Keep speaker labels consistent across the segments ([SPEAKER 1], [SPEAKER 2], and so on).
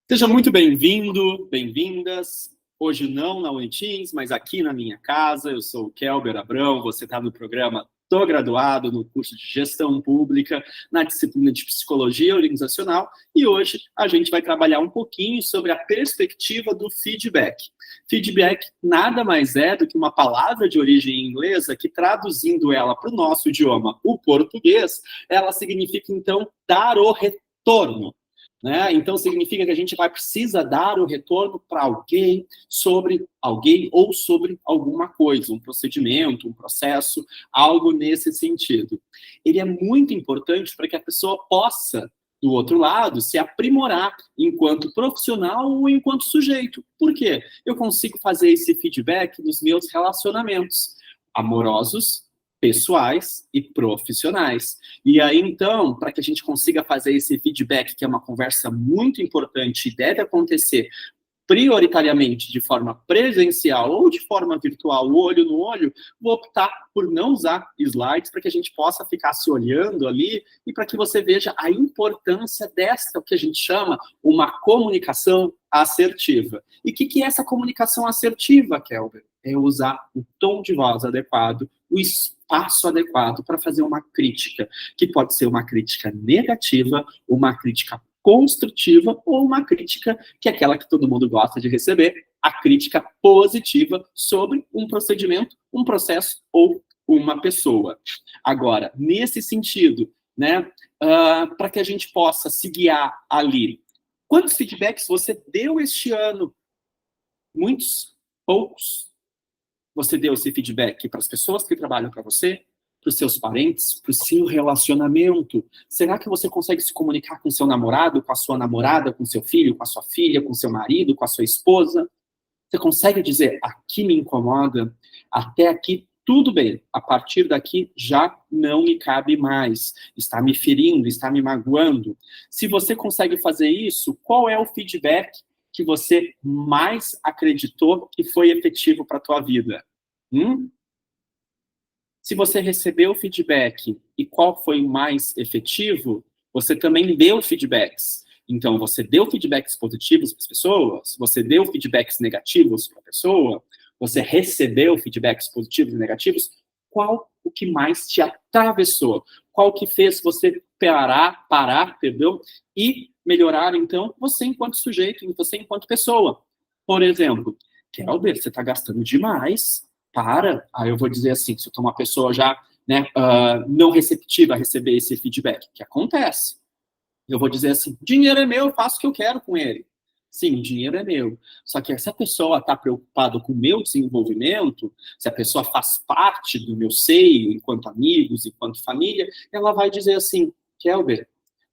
[SPEAKER 1] Seja muito bem-vindo, bem-vindas. Hoje não na Uniteams, mas aqui na minha casa. Eu sou o Kelber Abrão, você está no programa Tô Graduado, no curso de Gestão Pública, na disciplina de Psicologia Organizacional, e hoje a gente vai trabalhar um pouquinho sobre a perspectiva do feedback. Feedback nada mais é do que uma palavra de origem inglesa que, traduzindo ela para o nosso idioma, o português, ela significa, então, dar o retorno. Né? Então, significa que a gente precisa dar o retorno para alguém, sobre alguém ou sobre alguma coisa, um procedimento, um processo, algo nesse sentido. Ele é muito importante para que a pessoa possa, do outro lado, se aprimorar enquanto profissional ou enquanto sujeito. Por quê? Eu consigo fazer esse feedback nos meus relacionamentos amorosos, pessoais e profissionais. E aí, então, para que a gente consiga fazer esse feedback, que é uma conversa muito importante e deve acontecer prioritariamente de forma presencial ou de forma virtual, olho no olho, vou optar por não usar slides para que a gente possa ficar se olhando ali e para que você veja a importância desta, o que a gente chama, uma comunicação assertiva. E o que é essa comunicação assertiva, Kelber? É usar o tom de voz adequado, o espaço adequado para fazer uma crítica, que pode ser uma crítica negativa, uma crítica construtiva ou uma crítica que é aquela que todo mundo gosta de receber, a crítica positiva sobre um procedimento, um processo ou uma pessoa. Agora, nesse sentido, né, para que a gente possa se guiar ali, quantos feedbacks você deu este ano? Muitos? Poucos? Você deu esse feedback para as pessoas que trabalham para você, para os seus parentes, para o seu relacionamento? Será que você consegue se comunicar com seu namorado, com a sua namorada, com seu filho, com a sua filha, com seu marido, com a sua esposa? Você consegue dizer, aqui me incomoda, até aqui tudo bem, a partir daqui já não me cabe mais, está me ferindo, está me magoando? Se você consegue fazer isso, qual é o feedback que você mais acreditou que foi efetivo para a tua vida? Se você recebeu feedback e qual foi o mais efetivo, você também deu feedbacks. Então, você deu feedbacks positivos para as pessoas, você deu feedbacks negativos para a pessoa, você recebeu feedbacks positivos e negativos, qual o que mais te atravessou? Qual que fez você parar, e melhorar, então, você enquanto sujeito, você enquanto pessoa? Por exemplo, Kelber, você está gastando demais. Aí eu vou dizer assim, se eu tô uma pessoa já, né, não receptiva a receber esse feedback, que acontece. Eu vou dizer assim, dinheiro é meu, eu faço o que eu quero com ele. Sim, dinheiro é meu. Só que se a pessoa está preocupada com o meu desenvolvimento, se a pessoa faz parte do meu seio, enquanto amigos, enquanto família, ela vai dizer assim, Kelber,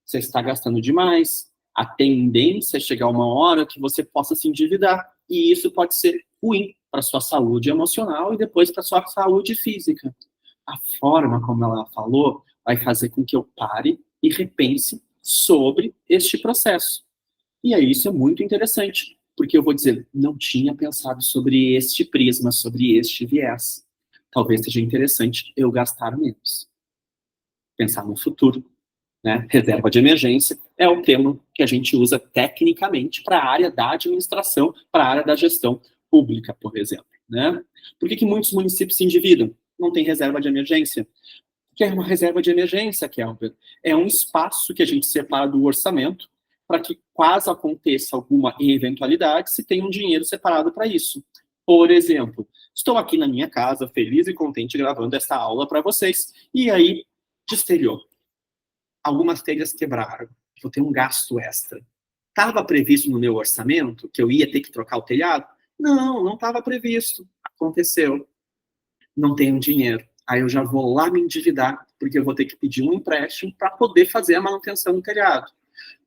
[SPEAKER 1] você está gastando demais, a tendência é chegar uma hora que você possa se endividar, e isso pode ser ruim para sua saúde emocional e depois para sua saúde física. A forma como ela falou vai fazer com que eu pare e repense sobre este processo. E aí isso é muito interessante, porque eu vou dizer, não tinha pensado sobre este prisma, sobre este viés. Talvez seja interessante eu gastar menos. Pensar no futuro, né? Reserva de emergência é o termo que a gente usa tecnicamente para a área da administração, para a área da gestão pública, por exemplo. Né? Por que muitos municípios se endividam? Não tem reserva de emergência. O que é uma reserva de emergência, Kelber? É um espaço que a gente separa do orçamento para que, caso aconteça alguma eventualidade, se tenha um dinheiro separado para isso. Por exemplo, estou aqui na minha casa, feliz e contente, gravando esta aula para vocês, e aí destelhou. Algumas telhas quebraram, vou ter um gasto extra. Estava previsto no meu orçamento que eu ia ter que trocar o telhado? Não estava previsto. Aconteceu. Não tenho dinheiro. Aí eu já vou lá me endividar, porque eu vou ter que pedir um empréstimo para poder fazer a manutenção do telhado.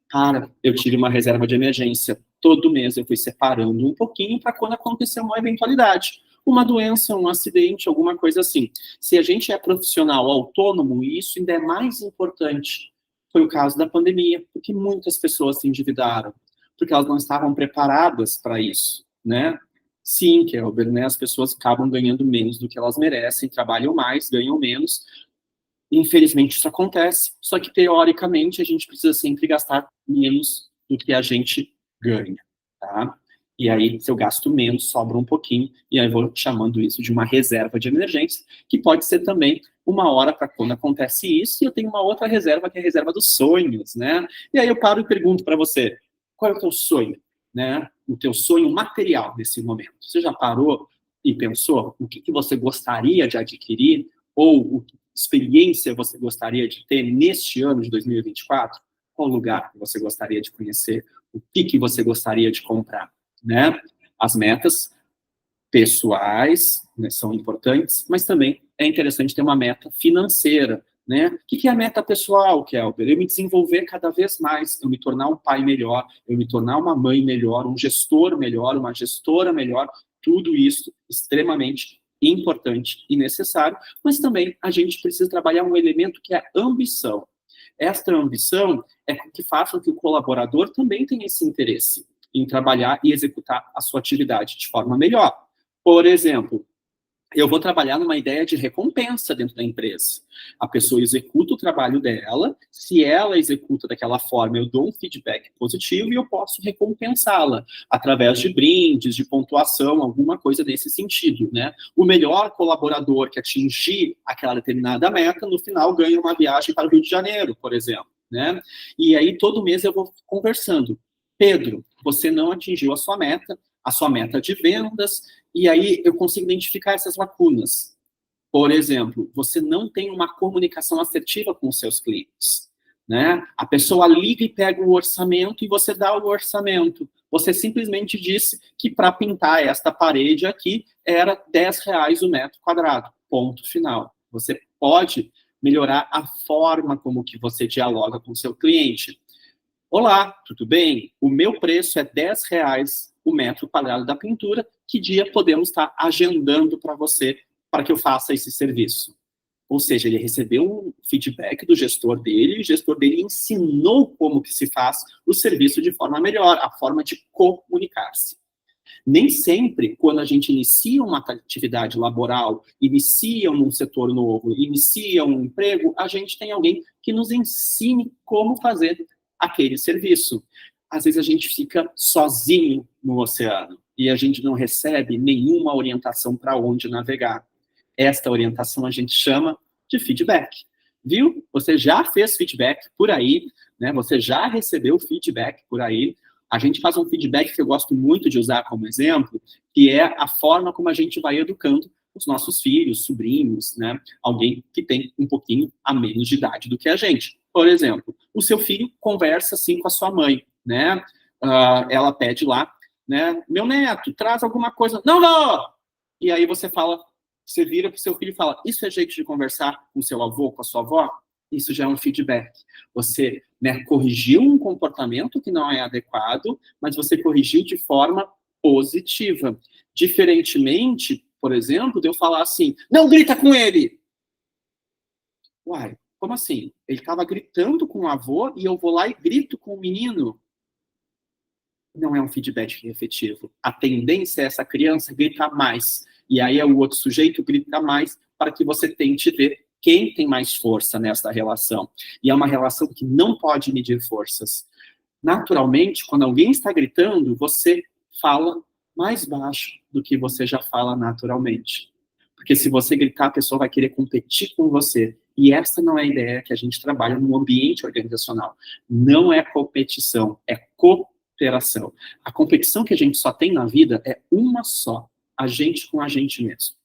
[SPEAKER 1] Cara, eu tive uma reserva de emergência. Todo mês eu fui separando um pouquinho para quando acontecer uma eventualidade. Uma doença, um acidente, alguma coisa assim. Se a gente é profissional autônomo, isso ainda é mais importante. Foi o caso da pandemia, porque muitas pessoas se endividaram, porque elas não estavam preparadas para isso, né? Sim, Kelber, né? As pessoas acabam ganhando menos do que elas merecem, trabalham mais, ganham menos. Infelizmente isso acontece, só que teoricamente a gente precisa sempre gastar menos do que a gente ganha, tá? E aí, se eu gasto menos, sobra um pouquinho, e aí eu vou chamando isso de uma reserva de emergência, que pode ser também uma hora para quando acontece isso, e eu tenho uma outra reserva, que é a reserva dos sonhos, né? E aí eu paro e pergunto para você, qual é o teu sonho, né? O teu sonho material nesse momento. Você já parou e pensou o que você gostaria de adquirir, ou que experiência você gostaria de ter neste ano de 2024? Qual lugar que você gostaria de conhecer? O que você gostaria de comprar? Né? As metas pessoais, né, são importantes, mas também é interessante ter uma meta financeira, né? O que é a meta pessoal, Kelber? Eu me desenvolver cada vez mais, eu me tornar um pai melhor, eu me tornar uma mãe melhor, um gestor melhor, uma gestora melhor, tudo isso extremamente importante e necessário, mas também a gente precisa trabalhar um elemento que é a ambição. Esta ambição é que faça com que o colaborador também tenha esse interesse em trabalhar e executar a sua atividade de forma melhor. Por exemplo, eu vou trabalhar numa ideia de recompensa dentro da empresa. A pessoa executa o trabalho dela, se ela executa daquela forma, eu dou um feedback positivo e eu posso recompensá-la através de brindes, de pontuação, alguma coisa nesse sentido, né? O melhor colaborador que atingir aquela determinada meta, no final ganha uma viagem para o Rio de Janeiro, por exemplo, né? E aí todo mês eu vou conversando. Pedro, você não atingiu a sua meta de vendas, e aí eu consigo identificar essas lacunas. Por exemplo, você não tem uma comunicação assertiva com os seus clientes, né? A pessoa liga e pega o orçamento e você dá o orçamento. Você simplesmente disse que para pintar esta parede aqui era R$10 o metro quadrado. Ponto final. Você pode melhorar a forma como que você dialoga com o seu cliente. Olá, tudo bem? O meu preço é R$10 o metro quadrado da pintura. Que dia podemos estar agendando para você para que eu faça esse serviço? Ou seja, ele recebeu um feedback do gestor dele, e o gestor dele ensinou como que se faz o serviço de forma melhor, a forma de comunicar-se. Nem sempre, quando a gente inicia uma atividade laboral, inicia um setor novo, inicia um emprego, a gente tem alguém que nos ensine como fazer aquele serviço. Às vezes a gente fica sozinho no oceano e a gente não recebe nenhuma orientação para onde navegar. Esta orientação a gente chama de feedback. Viu? Você já fez feedback por aí, né? Você já recebeu feedback por aí. A gente faz um feedback que eu gosto muito de usar como exemplo, que é a forma como a gente vai educando os nossos filhos, sobrinhos, né? Alguém que tem um pouquinho a menos de idade do que a gente. Por exemplo, o seu filho conversa assim com a sua mãe, né? Ela pede lá, né? Meu neto, traz alguma coisa. Não, não! E aí você fala, você vira para o seu filho e fala, isso é jeito de conversar com o seu avô, com a sua avó? Isso já é um feedback. Você, né, corrigiu um comportamento que não é adequado, mas você corrigiu de forma positiva. Diferentemente, por exemplo, de eu falar assim, não grita com ele! Uai, como assim? Ele estava gritando com o avô e eu vou lá e grito com o menino? Não é um feedback efetivo. A tendência é essa criança gritar mais. E aí é o outro sujeito grita mais para que você tente ver quem tem mais força nessa relação. E é uma relação que não pode medir forças. Naturalmente, quando alguém está gritando, você fala mais baixo do que você já fala naturalmente. Porque se você gritar, a pessoa vai querer competir com você. E essa não é a ideia que a gente trabalha no ambiente organizacional. Não é competição, é cooperação. A competição que a gente só tem na vida é uma só, a gente com a gente mesmo.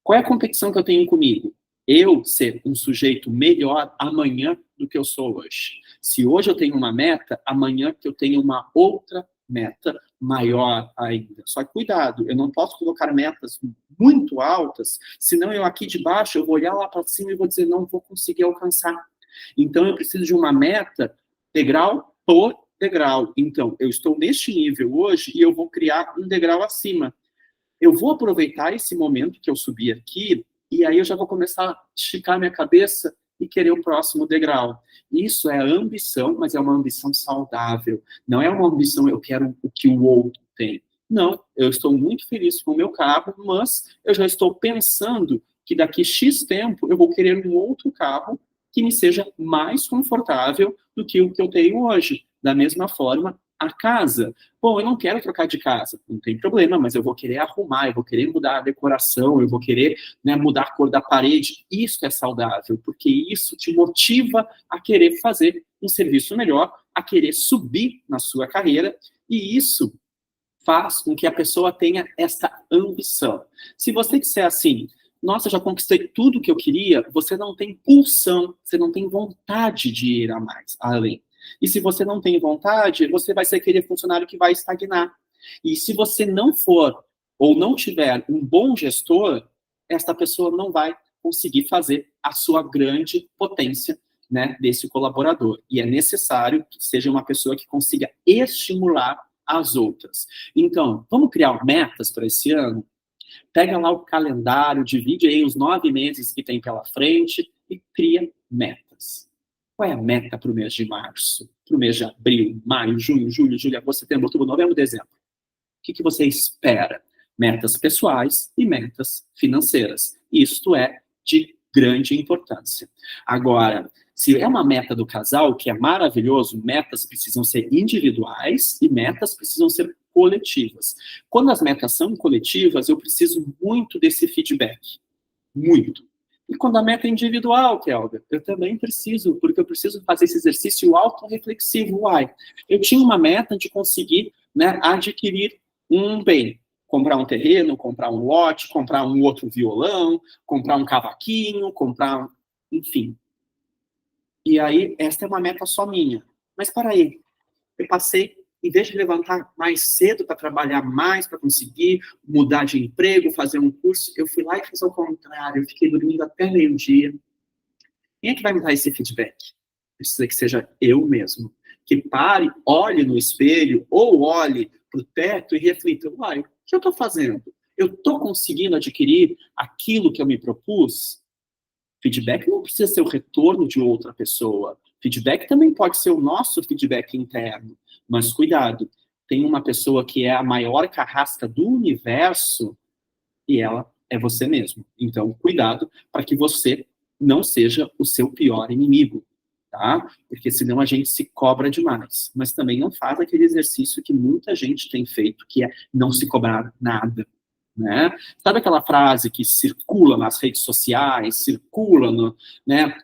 [SPEAKER 1] Qual é a competição que eu tenho comigo? Eu ser um sujeito melhor amanhã do que eu sou hoje. Se hoje eu tenho uma meta, amanhã que eu tenho uma outra meta maior ainda. Só que cuidado, eu não posso colocar metas muito altas, senão eu aqui de baixo, eu vou olhar lá para cima e vou dizer, não vou conseguir alcançar. Então eu preciso de uma meta degrau por degrau. Então, eu estou neste nível hoje e eu vou criar um degrau acima. Eu vou aproveitar esse momento que eu subi aqui e aí eu já vou começar a esticar minha cabeça e querer o próximo degrau. Isso é ambição, mas é uma ambição saudável. Não é uma ambição, eu quero o que o outro tem. Não, eu estou muito feliz com o meu carro, mas eu já estou pensando que daqui X tempo eu vou querer um outro carro que me seja mais confortável do que o que eu tenho hoje. Da mesma forma, A casa, bom, eu não quero trocar de casa, não tem problema, mas eu vou querer arrumar, eu vou querer mudar a decoração, eu vou querer, né, mudar a cor da parede. Isso é saudável, porque isso te motiva a querer fazer um serviço melhor, a querer subir na sua carreira, e isso faz com que a pessoa tenha essa ambição. Se você disser assim, nossa, já conquistei tudo que eu queria, você não tem pulsão, você não tem vontade de ir a mais, além. E se você não tem vontade, você vai ser aquele funcionário que vai estagnar. E se você não for ou não tiver um bom gestor, esta pessoa não vai conseguir fazer a sua grande potência, né, desse colaborador. E é necessário que seja uma pessoa que consiga estimular as outras. Então, vamos criar metas para esse ano? Pega lá o calendário, divide aí os 9 meses que tem pela frente e cria metas. Qual é a meta para o mês de março? Para o mês de abril, maio, junho, julho, agosto, setembro, outubro, novembro, dezembro? O que você espera? Metas pessoais e metas financeiras. Isto é de grande importância. Agora, se é uma meta do casal, que é maravilhoso, metas precisam ser individuais e metas precisam ser coletivas. Quando as metas são coletivas, eu preciso muito desse feedback. Muito. E quando a meta é individual, Kelga, eu também preciso, porque eu preciso fazer esse exercício autorreflexivo. Uai, eu tinha uma meta de conseguir, né, adquirir um bem. Comprar um terreno, comprar um lote, comprar um outro violão, comprar um cavaquinho, comprar, enfim. E aí, esta é uma meta só minha. Mas para aí, eu passei, em vez de levantar mais cedo para trabalhar mais, para conseguir mudar de emprego, fazer um curso, eu fui lá e fiz ao contrário. Eu fiquei dormindo até meio-dia. Quem é que vai me dar esse feedback? Precisa que seja eu mesmo. Que pare, olhe no espelho, ou olhe para o teto e reflita, uai, o que eu estou fazendo? Eu estou conseguindo adquirir aquilo que eu me propus? Feedback não precisa ser o retorno de outra pessoa. Feedback também pode ser o nosso feedback interno. Mas cuidado, tem uma pessoa que é a maior carrasca do universo e ela é você mesmo. Então, cuidado para que você não seja o seu pior inimigo, tá? Porque senão a gente se cobra demais. Mas também não faz aquele exercício que muita gente tem feito, que é não se cobrar nada. Né? Sabe aquela frase que circula nas redes sociais, circula no, né,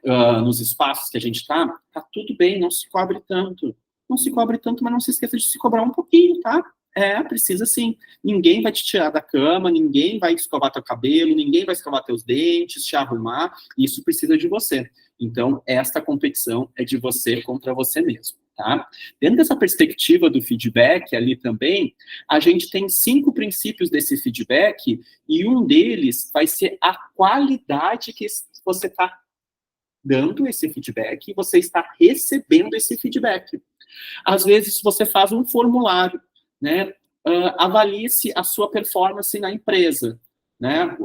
[SPEAKER 1] nos espaços que a gente está? Tá tudo bem, não se cobre tanto. Não se cobre tanto, mas não se esqueça de se cobrar um pouquinho, tá? É, precisa sim. Ninguém vai te tirar da cama, ninguém vai escovar teu cabelo, ninguém vai escovar teus dentes, te arrumar. Isso precisa de você. Então, esta competição é de você contra você mesmo. Tá? Dentro dessa perspectiva do feedback ali também, a gente tem 5 princípios desse feedback e um deles vai ser a qualidade que você está dando esse feedback e você está recebendo esse feedback. Às vezes você faz um formulário, né? Avalie-se a sua performance na empresa. Né?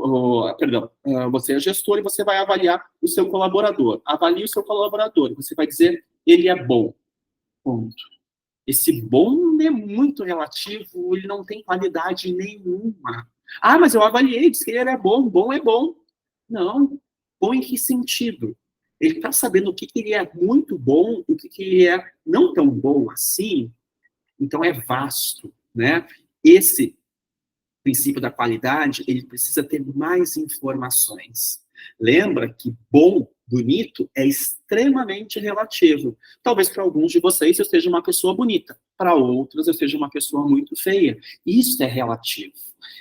[SPEAKER 1] Você é gestor e você vai avaliar o seu colaborador. Avalie o seu colaborador, você vai dizer, ele é bom. Ponto. Esse bom é muito relativo, ele não tem qualidade nenhuma. Ah, mas eu avaliei, disse que ele é bom é bom. Não, bom em que sentido? Ele está sabendo o que ele é muito bom, o que ele é não tão bom assim, então é vasto, né? Esse princípio da qualidade, ele precisa ter mais informações. Lembra que bom, bonito, é extremamente relativo. Talvez para alguns de vocês eu seja uma pessoa bonita, para outros eu seja uma pessoa muito feia. Isso é relativo.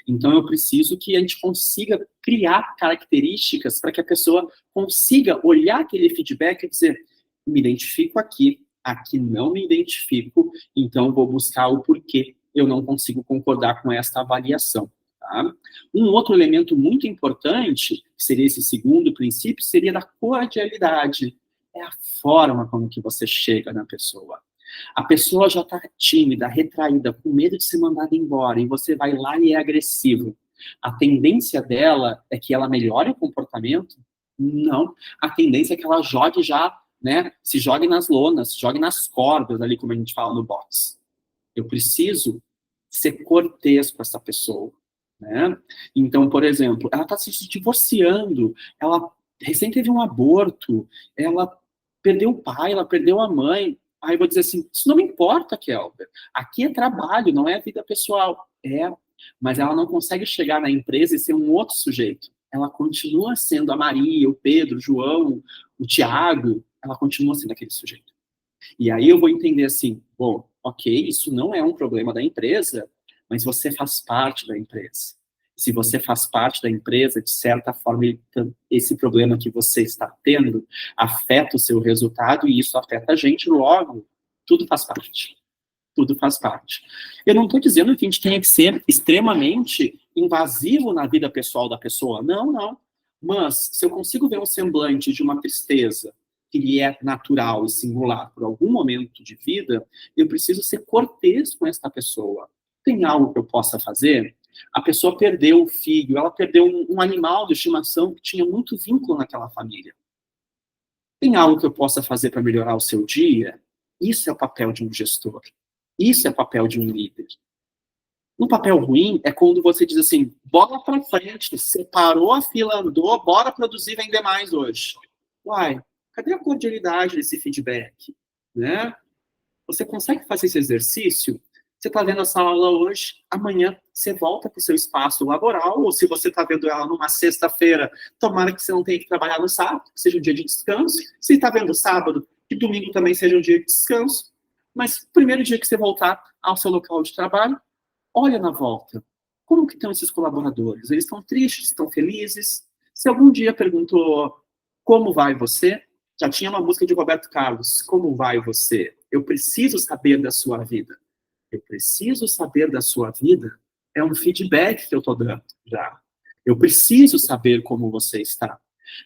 [SPEAKER 1] Então eu preciso que a gente consiga criar características para que a pessoa consiga olhar aquele feedback e dizer, me identifico aqui, aqui não me identifico, então vou buscar o porquê eu não consigo concordar com esta avaliação. Tá? Um outro elemento muito importante, que seria esse segundo princípio, seria da cordialidade. É a forma como que você chega na pessoa. A pessoa já está tímida, retraída, com medo de ser mandada embora, e você vai lá e é agressivo. A tendência dela é que ela melhore o comportamento? Não. A tendência é que ela jogue já, né, se jogue nas lonas, se jogue nas cordas, ali como a gente fala no boxe. Eu preciso ser cortês com essa pessoa, né? Então, por exemplo, ela está se divorciando, ela recém teve um aborto, ela perdeu o pai, ela perdeu a mãe. Aí eu vou dizer assim, isso não me importa, Kelber. Aqui é trabalho, não é vida pessoal. É, mas ela não consegue chegar na empresa e ser um outro sujeito. Ela continua sendo a Maria, o Pedro, o João, o Tiago, ela continua sendo aquele sujeito. E aí eu vou entender assim, bom, ok, isso não é um problema da empresa, mas você faz parte da empresa. Se você faz parte da empresa, de certa forma, esse problema que você está tendo afeta o seu resultado e isso afeta a gente, logo, tudo faz parte. Tudo faz parte. Eu não estou dizendo que a gente tenha que ser extremamente invasivo na vida pessoal da pessoa. Não, não. Mas, se eu consigo ver um semblante de uma tristeza que lhe é natural e singular por algum momento de vida, eu preciso ser cortês com esta pessoa. Tem algo que eu possa fazer? A pessoa perdeu o filho, ela perdeu um animal de estimação que tinha muito vínculo naquela família. Tem algo que eu possa fazer para melhorar o seu dia? Isso é o papel de um gestor. Isso é o papel de um líder. Um papel ruim é quando você diz assim, bora para frente, separou a fila, andou, bora produzir, vender mais hoje. Uai, cadê a cordialidade desse feedback? Né? Você consegue fazer esse exercício? Você está vendo essa aula hoje, amanhã você volta para o seu espaço laboral, ou se você está vendo ela numa sexta-feira, tomara que você não tenha que trabalhar no sábado, que seja um dia de descanso. Se está vendo sábado, que domingo também seja um dia de descanso. Mas primeiro dia que você voltar ao seu local de trabalho, olha na volta. Como que estão esses colaboradores? Eles estão tristes, estão felizes? Se algum dia perguntou como vai você, já tinha uma música de Roberto Carlos, como vai você? Eu preciso saber da sua vida. Eu preciso saber da sua vida é um feedback que eu estou dando já. Eu preciso saber como você está.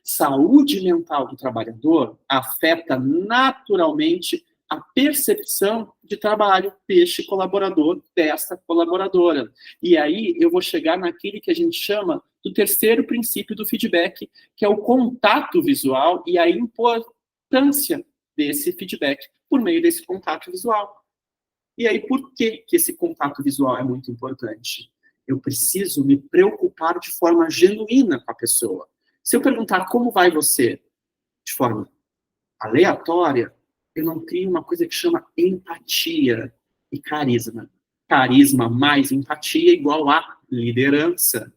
[SPEAKER 1] Saúde mental do trabalhador afeta naturalmente a percepção de trabalho deste colaborador, desta colaboradora. E aí eu vou chegar naquele que a gente chama do terceiro princípio do feedback, que é o contato visual e a importância desse feedback por meio desse contato visual. E aí, por que esse contato visual é muito importante? Eu preciso me preocupar de forma genuína com a pessoa. Se eu perguntar como vai você, de forma aleatória, eu não crio uma coisa que chama empatia e carisma. Carisma mais empatia igual a liderança.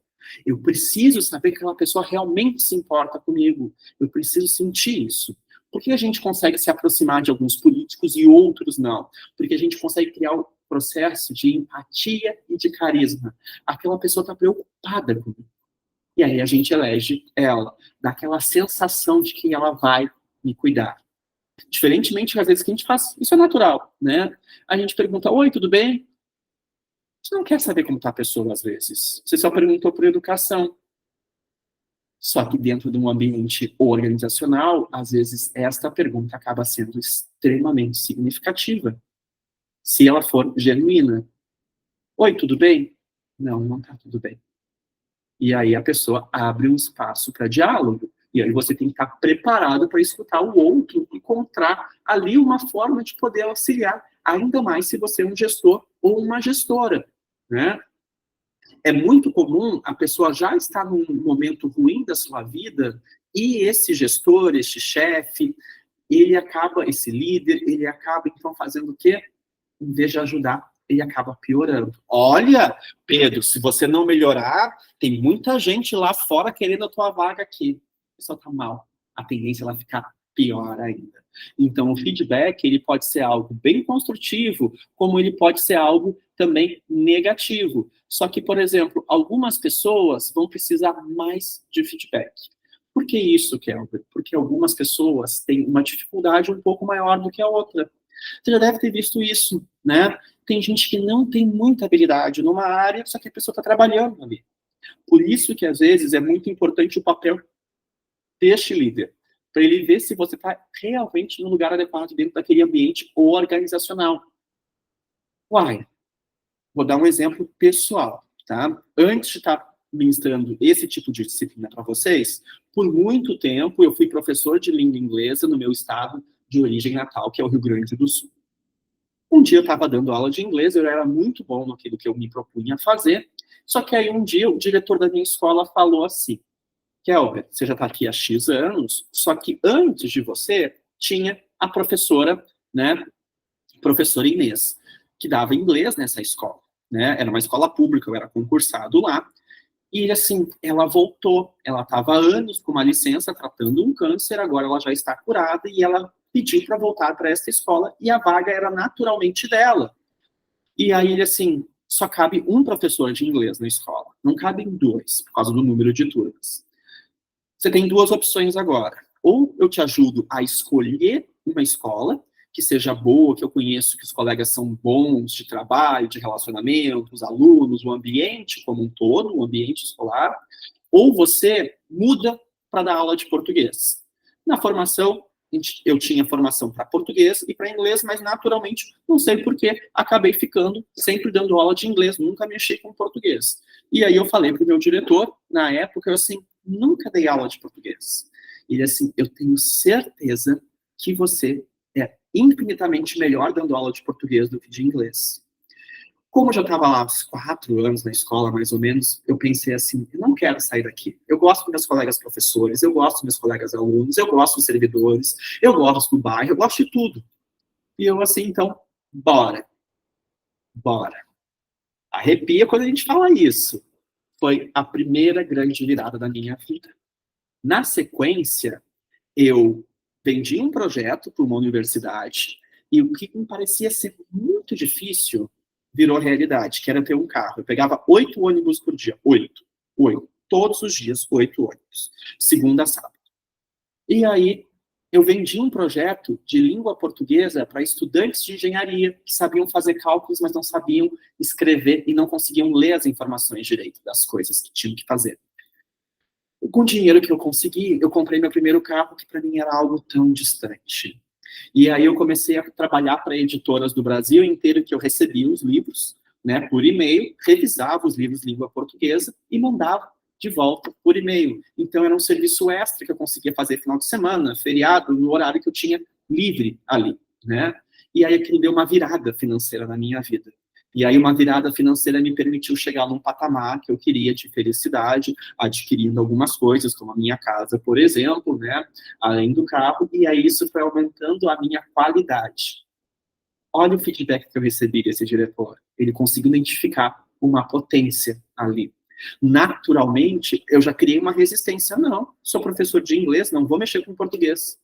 [SPEAKER 1] Eu preciso saber que aquela pessoa realmente se importa comigo. Eu preciso sentir isso. Por que a gente consegue se aproximar de alguns políticos e outros não? Porque a gente consegue criar um processo de empatia e de carisma. Aquela pessoa está preocupada comigo. E aí a gente elege ela, dá aquela sensação de que ela vai me cuidar. Diferentemente, às vezes, que a gente faz, isso é natural, né? A gente pergunta, oi, tudo bem? Você não quer saber como está a pessoa, às vezes. Você só perguntou por educação. Só que dentro de um ambiente organizacional, às vezes, esta pergunta acaba sendo extremamente significativa. Se ela for genuína. Oi, tudo bem? Não, não está tudo bem. E aí a pessoa abre um espaço para diálogo. E aí você tem que estar preparado para escutar o outro e encontrar ali uma forma de poder auxiliar, ainda mais se você é um gestor ou uma gestora, né? É muito comum a pessoa já estar num momento ruim da sua vida e esse gestor, este chefe, esse líder, ele acaba então fazendo o quê? Em vez de ajudar, ele acaba piorando. Olha, Pedro, se você não melhorar, tem muita gente lá fora querendo a tua vaga aqui. O pessoal tá mal. A tendência é ela ficar pior ainda. Então, o feedback, ele pode ser algo bem construtivo, como ele pode ser algo também negativo. Só que, por exemplo, algumas pessoas vão precisar mais de feedback. Por que isso, Kelber? Porque algumas pessoas têm uma dificuldade um pouco maior do que a outra. Você já deve ter visto isso, né? Tem gente que não tem muita habilidade numa área, só que a pessoa está trabalhando ali. Por isso que, às vezes, é muito importante o papel deste líder, para ele ver se você está realmente no lugar adequado dentro daquele ambiente organizacional. Uai, vou dar um exemplo pessoal, tá? Antes de estar ministrando esse tipo de disciplina para vocês, por muito tempo eu fui professor de língua inglesa no meu estado de origem natal, que é o Rio Grande do Sul. Um dia eu estava dando aula de inglês, eu era muito bom naquilo que eu me propunha a fazer, só que aí um dia o diretor da minha escola falou assim, Kelber, você já está aqui há X anos, só que antes de você tinha a professora, né, professora Inês, que dava inglês nessa escola, né? Era uma escola pública, eu era concursado lá. E, assim, ela voltou. Ela estava há anos com uma licença tratando um câncer, agora ela já está curada e ela pediu para voltar para essa escola e a vaga era naturalmente dela. E aí, ele, assim, só cabe um professor de inglês na escola. Não cabem dois, por causa do número de turmas. Você tem duas opções agora. Ou eu te ajudo a escolher uma escola que seja boa, que eu conheço que os colegas são bons de trabalho, de relacionamento, os alunos, o ambiente como um todo, o ambiente escolar, ou você muda para dar aula de português. Na formação, eu tinha formação para português e para inglês, mas naturalmente, não sei porquê, acabei ficando sempre dando aula de inglês, nunca mexi com português. E aí eu falei para o meu diretor, na época, eu assim, nunca dei aula de português. Ele assim, eu tenho certeza que você é infinitamente melhor dando aula de português do que de inglês. Como eu já estava lá há 4 anos na escola, mais ou menos, eu pensei assim, eu não quero sair daqui. Eu gosto dos meus colegas professores, eu gosto dos meus colegas alunos, eu gosto dos servidores, eu gosto do bairro, eu gosto de tudo. E eu assim, então, bora. Arrepia quando a gente fala isso. Foi a primeira grande virada da minha vida. Na sequência, eu vendi um projeto para uma universidade e o que me parecia ser muito difícil virou realidade, que era ter um carro. Eu pegava 8 ônibus por dia. 8. Todos os dias, 8 ônibus. Segunda a sábado. E aí, eu vendi um projeto de língua portuguesa para estudantes de engenharia que sabiam fazer cálculos, mas não sabiam escrever e não conseguiam ler as informações direito das coisas que tinham que fazer. Com o dinheiro que eu consegui, eu comprei meu primeiro carro, que para mim era algo tão distante. E aí eu comecei a trabalhar para editoras do Brasil inteiro, que eu recebia os livros, né, por e-mail, revisava os livros de língua portuguesa e mandava de volta por e-mail. Então era um serviço extra que eu conseguia fazer final de semana, feriado, no horário que eu tinha livre ali, né? E aí aquilo deu uma virada financeira na minha vida. E aí uma virada financeira me permitiu chegar num patamar que eu queria de felicidade, adquirindo algumas coisas, como a minha casa, por exemplo, né? Além do carro, e aí isso foi aumentando a minha qualidade. Olha o feedback que eu recebi desse diretor. Ele conseguiu identificar uma potência ali. Naturalmente, eu já criei uma resistência. Não, sou professor de inglês, não vou mexer com português.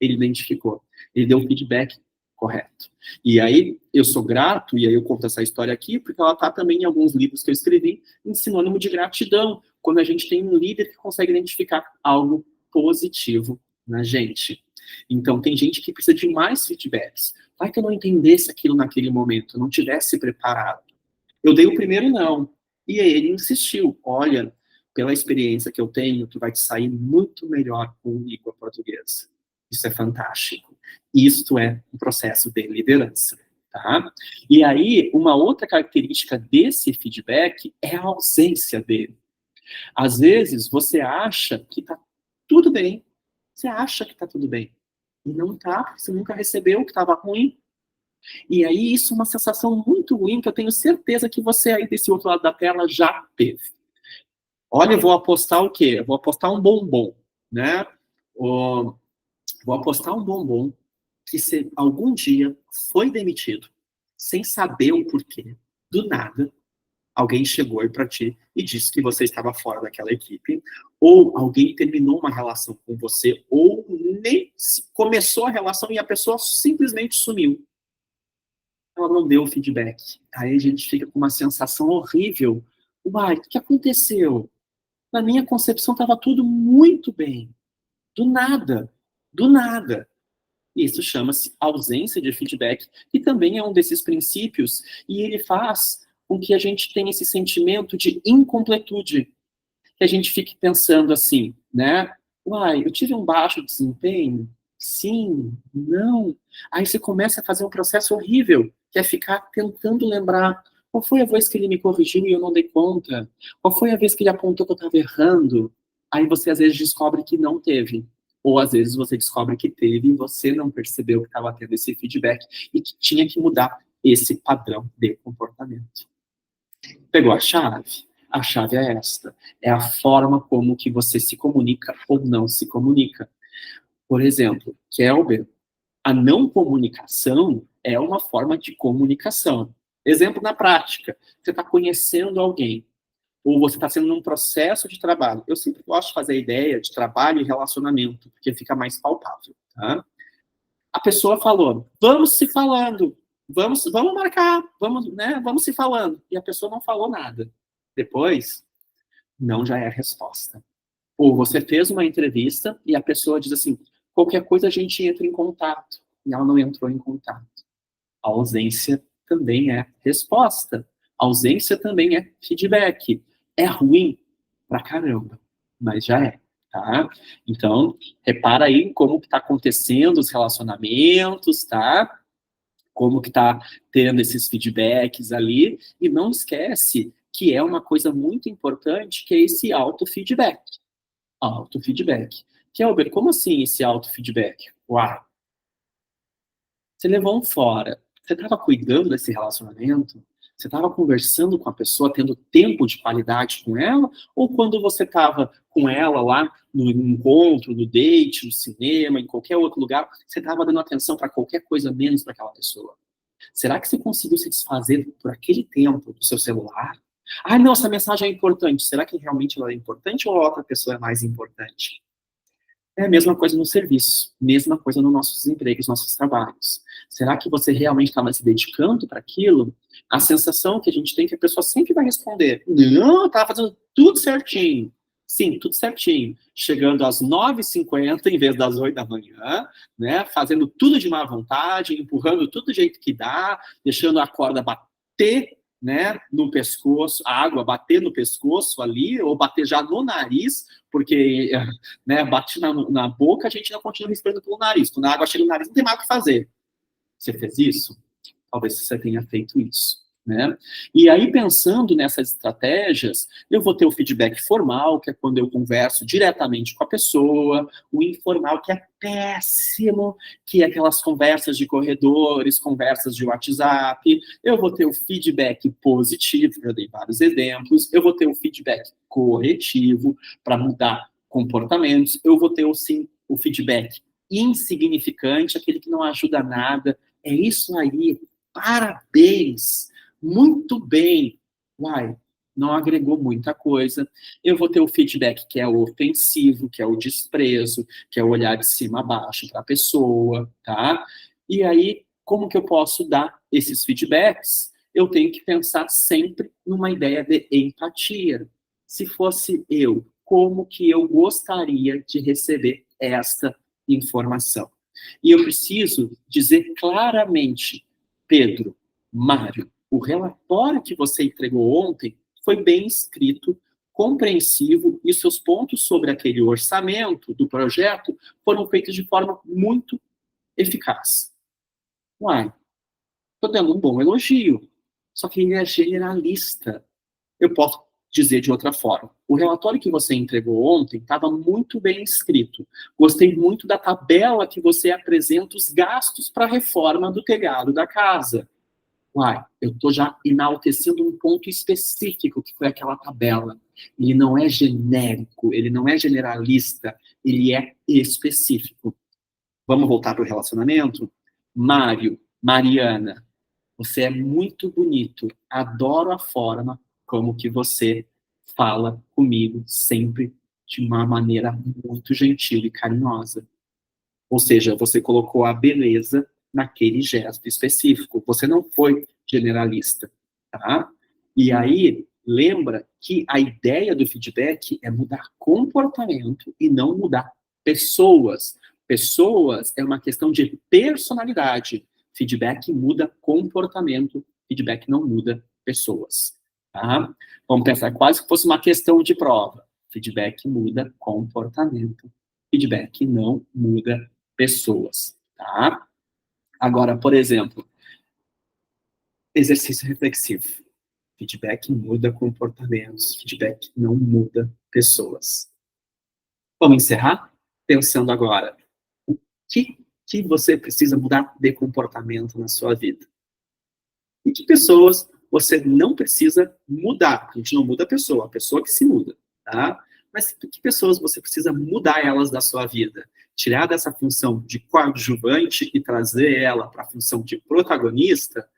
[SPEAKER 1] Ele identificou. Ele deu o feedback correto. E aí, eu sou grato, e aí eu conto essa história aqui, porque ela está também em alguns livros que eu escrevi, em sinônimo de gratidão, quando a gente tem um líder que consegue identificar algo positivo na gente. Então, tem gente que precisa de mais feedbacks. Vai que eu não entendesse aquilo naquele momento, não tivesse preparado. Eu dei o primeiro não. E aí ele insistiu, olha, pela experiência que eu tenho, tu vai te sair muito melhor com língua portuguesa. Isso é fantástico. Isto é um processo de liderança, tá? E aí, uma outra característica desse feedback é a ausência dele. Às vezes, você acha que tá tudo bem. Você acha que tá tudo bem. E não tá, porque você nunca recebeu, que estava ruim. E aí, isso é uma sensação muito ruim, que eu tenho certeza que você aí desse outro lado da tela já teve. Olha, eu vou apostar o quê? Eu vou apostar um bombom, né? Vou apostar um bombom que você algum dia foi demitido, sem saber o porquê, do nada, alguém chegou aí para ti e disse que você estava fora daquela equipe, ou alguém terminou uma relação com você, ou nem começou a relação e a pessoa simplesmente sumiu. Ela não deu feedback. Aí a gente fica com uma sensação horrível. Uai, o que aconteceu? Na minha concepção estava tudo muito bem. Do nada. Do nada. Isso chama-se ausência de feedback, que também é um desses princípios, e ele faz com que a gente tenha esse sentimento de incompletude, que a gente fique pensando assim, né? Uai, eu tive um baixo desempenho? Sim, não. Aí você começa a fazer um processo horrível, que é ficar tentando lembrar qual foi a vez que ele me corrigiu e eu não dei conta? Qual foi a vez que ele apontou que eu estava errando? Aí você às vezes descobre que não teve. Ou às vezes você descobre que teve e você não percebeu que estava tendo esse feedback e que tinha que mudar esse padrão de comportamento. Pegou a chave? A chave é esta. É a forma como que você se comunica ou não se comunica. Por exemplo, Kelber, a não comunicação é uma forma de comunicação. Exemplo na prática, você está conhecendo alguém, ou você está sendo num processo de trabalho. Eu sempre gosto de fazer a ideia de trabalho e relacionamento, porque fica mais palpável, tá? A pessoa falou, vamos se falando, vamos marcar, vamos se falando. E a pessoa não falou nada. Depois, não já é a resposta. Ou você fez uma entrevista e a pessoa diz assim, qualquer coisa a gente entra em contato. E ela não entrou em contato. A ausência também é resposta. A ausência também é feedback. É ruim pra caramba, mas já é, tá? Então, repara aí como que tá acontecendo os relacionamentos, tá? Como que tá tendo esses feedbacks ali. E não esquece que é uma coisa muito importante, que é esse autofeedback. Autofeedback. Kelber, como assim esse autofeedback? Uau! Você levou um fora. Você estava cuidando desse relacionamento? Você estava conversando com a pessoa, tendo tempo de qualidade com ela? Ou quando você estava com ela lá no encontro, no date, no cinema, em qualquer outro lugar, você estava dando atenção para qualquer coisa menos para aquela pessoa? Será que você conseguiu se desfazer por aquele tempo do seu celular? Ah, não, essa mensagem é importante. Será que realmente ela é importante ou a outra pessoa é mais importante? É a mesma coisa no serviço, mesma coisa nos nossos empregos, nossos trabalhos. Será que você realmente estava se dedicando para aquilo? A sensação que a gente tem é que a pessoa sempre vai responder, não, eu estava fazendo tudo certinho. Sim, tudo certinho. Chegando às 9h50 em vez das 8 da manhã, né? Fazendo tudo de má vontade, empurrando tudo do jeito que dá, deixando a corda bater, né, no pescoço, a água bater no pescoço ali, ou bater já no nariz, porque, né, bate na boca, a gente não continua respirando pelo nariz. Quando a água chega no nariz, não tem mais o que fazer. Você fez isso? Talvez você tenha feito isso, né? E aí, pensando nessas estratégias, eu vou ter o feedback formal, que é quando eu converso diretamente com a pessoa, o informal, que é péssimo, que é aquelas conversas de corredores, conversas de WhatsApp. Eu vou ter o feedback positivo, eu dei vários exemplos. Eu vou ter o feedback corretivo, para mudar comportamentos. Eu vou ter, sim, o feedback insignificante, aquele que não ajuda nada. É isso aí. Parabéns! Muito bem! Uai, não agregou muita coisa. Eu vou ter o feedback que é o ofensivo, que é o desprezo, que é o olhar de cima a baixo para a pessoa, tá? E aí, como que eu posso dar esses feedbacks? Eu tenho que pensar sempre numa ideia de empatia. Se fosse eu, como que eu gostaria de receber esta informação? E eu preciso dizer claramente, Pedro, Mário, o relatório que você entregou ontem foi bem escrito, compreensivo, e seus pontos sobre aquele orçamento do projeto foram feitos de forma muito eficaz. Uai, estou dando um bom elogio, só que ele é generalista. Eu posso dizer de outra forma. O relatório que você entregou ontem estava muito bem escrito. Gostei muito da tabela que você apresenta os gastos para a reforma do telhado da casa. Uai, eu estou já enaltecendo um ponto específico, que foi aquela tabela. Ele não é genérico, ele não é generalista, ele é específico. Vamos voltar para o relacionamento? Mário, Mariana, você é muito bonito. Adoro a forma como que você fala comigo, sempre de uma maneira muito gentil e carinhosa. Ou seja, você colocou a beleza naquele gesto específico. Você não foi generalista, tá? E aí, lembra que a ideia do feedback é mudar comportamento e não mudar pessoas. Pessoas é uma questão de personalidade. Feedback muda comportamento, feedback não muda pessoas, tá? Vamos pensar quase que fosse uma questão de prova. Feedback muda comportamento, feedback não muda pessoas, tá? Agora, por exemplo, exercício reflexivo. Feedback muda comportamentos, feedback não muda pessoas. Vamos encerrar? Pensando agora, o que você precisa mudar de comportamento na sua vida? E que pessoas você não precisa mudar? A gente não muda a pessoa que se muda, tá? Mas que pessoas você precisa mudar elas da sua vida? Tirar dessa função de coadjuvante e trazer ela para a função de protagonista,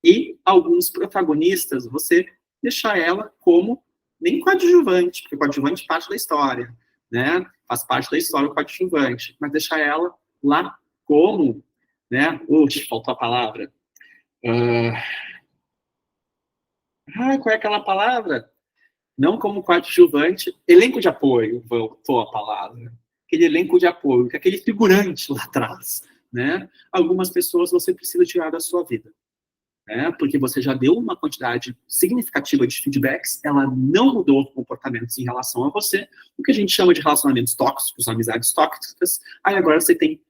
[SPEAKER 1] e alguns protagonistas, você deixar ela como nem coadjuvante, porque coadjuvante parte da história, né? Faz parte da história o coadjuvante, mas deixar ela lá como, né? Faltou a palavra. Qual é aquela palavra? Não como coadjuvante, elenco de apoio, voltou a palavra. Aquele elenco de apoio, aquele figurante lá atrás, né? Algumas pessoas você precisa tirar da sua vida, né? Porque você já deu uma quantidade significativa de feedbacks, ela não mudou comportamentos em relação a você, o que a gente chama de relacionamentos tóxicos, amizades tóxicas. Aí agora você tem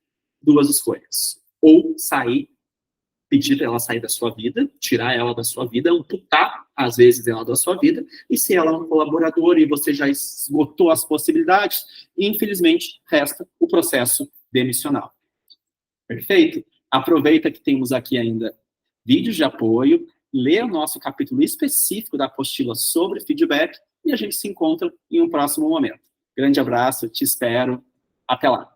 [SPEAKER 1] duas escolhas: ou sair, pedir para ela sair da sua vida, tirar ela da sua vida, amputar, às vezes, ela da sua vida, e se ela é um colaborador e você já esgotou as possibilidades, infelizmente, resta o processo demissional. Perfeito? Aproveita que temos aqui ainda vídeos de apoio, lê o nosso capítulo específico da apostila sobre feedback e a gente se encontra em um próximo momento. Grande abraço, te espero. Até lá.